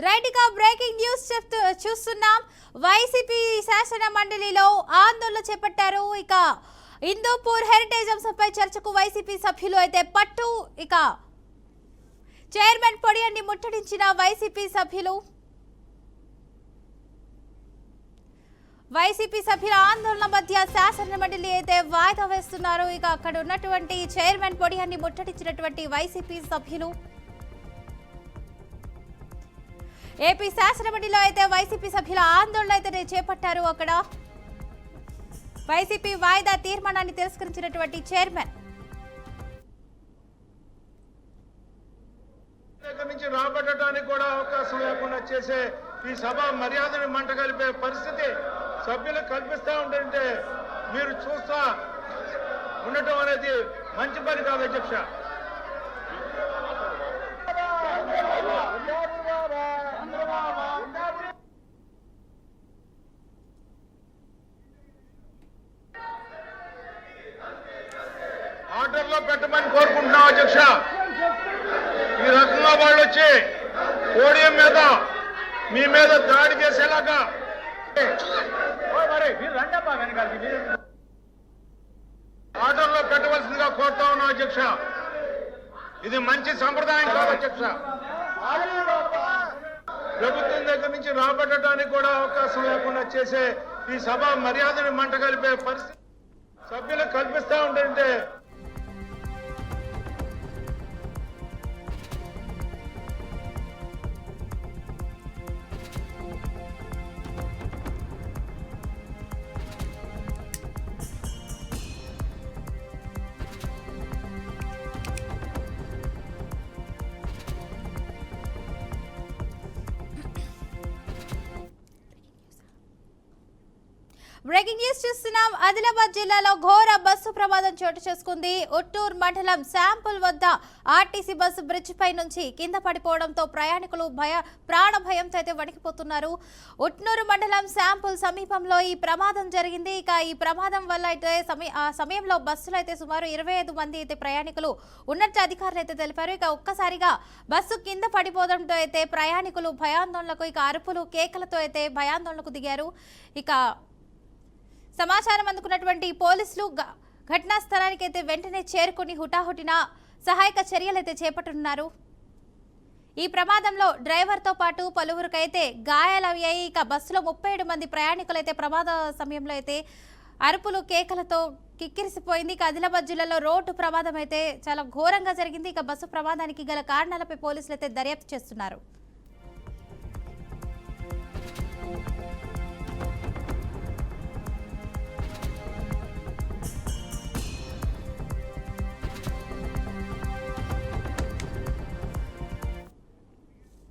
Right గా breaking news చూస్తున్నాం. YCP శాసన మండలిలో ఆందోళన చేపట్టారు. ఇక హిందూపూర్ హెరిటేజ్ అంశంపై చర్చకు వైసీపీ సభ్యులు అయితే పట్టు. ఇక చైర్మన్ పొడియాన్ని ముట్టడించిన వైసీపీ సభ్యుల ఆందోళన మధ్య శాసన మండలి అయితే వాయిదా వేస్తున్నారు. ఇక అక్కడ ఉన్నటువంటి చైర్మన్ పొడియాన్ని ముట్టడించినటువంటి వైసీపీ సభ్యులు ఏపీ శాసన మండలిలో అయితే వైసీపీ సభ్యుల ఆందోళన అయితే చేపట్టారు. అక్కడ వైసీపీ వాయిదా తీర్మానాన్ని తిరస్కరించినటువంటి చైర్మన్ నుంచి రాబట్టడానికి కూడా అవకాశం లేకుండా చేసే ఈ సభ మర్యాదను మంటగలిపే పరిస్థితి సభ్యులు కల్పిస్తూ ఉంటుంటే మీరు చూస్తా ఉండటం అనేది మంచి పని కాదు అధ్యక్ష. ఆర్డర్లో పెట్టమని కోరుకుంటున్నాం అధ్యక్ష. ఈ రకంగా వాళ్ళు వచ్చి పోడియం మీద మీ మీద దాడి చేసేలాగా ఆర్డర్లో పెట్టవలసిందిగా కోరుతా ఉన్నాం అధ్యక్ష. ఇది మంచి సంప్రదాయం కాదు అధ్యక్ష. ప్రభుత్వం దగ్గర నుంచి రాబట్టడానికి కూడా అవకాశం లేకుండా చేసే ఈ సభ మర్యాదను మంటగలిపే పరిస్థితి సభ్యులు కల్పిస్తూ ఉంటుంటే బ్రేకింగ్ న్యూస్ చూస్తున్నాం. ఆదిలాబాద్ జిల్లాలో ఘోర బస్సు ప్రమాదం చోటు చేసుకుంది. ఒట్టూరు మండలం శాంపుల్ వద్ద ఆర్టీసీ బస్సు బ్రిడ్జ్ పై నుంచి కింద పడిపోవడంతో ప్రయాణికులు ప్రాణ భయంతో అయితే వణికిపోతున్నారు. ఒట్నూరు మండలం శాంపుల్ సమీపంలో ఈ ప్రమాదం జరిగింది. ఇక ఈ ప్రమాదం వల్ల అయితే సమయంలో బస్సులో అయితే సుమారు 25 మంది అయితే ప్రయాణికులు ఉన్నట్టు అధికారులు అయితే తెలిపారు. ఇక ఒక్కసారిగా బస్సు కింద పడిపోవడంతో అయితే ప్రయాణికులు భయాందోళనకు ఇక అరుపులు కేకలతో అయితే భయాందోళనకు దిగారు. ఇక సమాచారం అందుకున్నటువంటి పోలీసులు ఘటనా స్థలానికి అయితే వెంటనే చేరుకుని హుటాహుటిన సహాయక చర్యలు అయితే చేపట్టున్నారు. ఈ ప్రమాదంలో డ్రైవర్తో పాటు పలువురికైతే గాయాలయ్యాయి. ఇక బస్సులో 37 మంది ప్రయాణికులు అయితే ప్రమాద సమయంలో అయితే అరుపులు కేకలతో కిక్కిరిసిపోయింది. ఇక ఆదిలాబాద్ జిల్లాలో రోడ్డు ప్రమాదం అయితే చాలా ఘోరంగా జరిగింది. ఇక బస్సు ప్రమాదానికి గల కారణాలపై పోలీసులు అయితే దర్యాప్తు చేస్తున్నారు.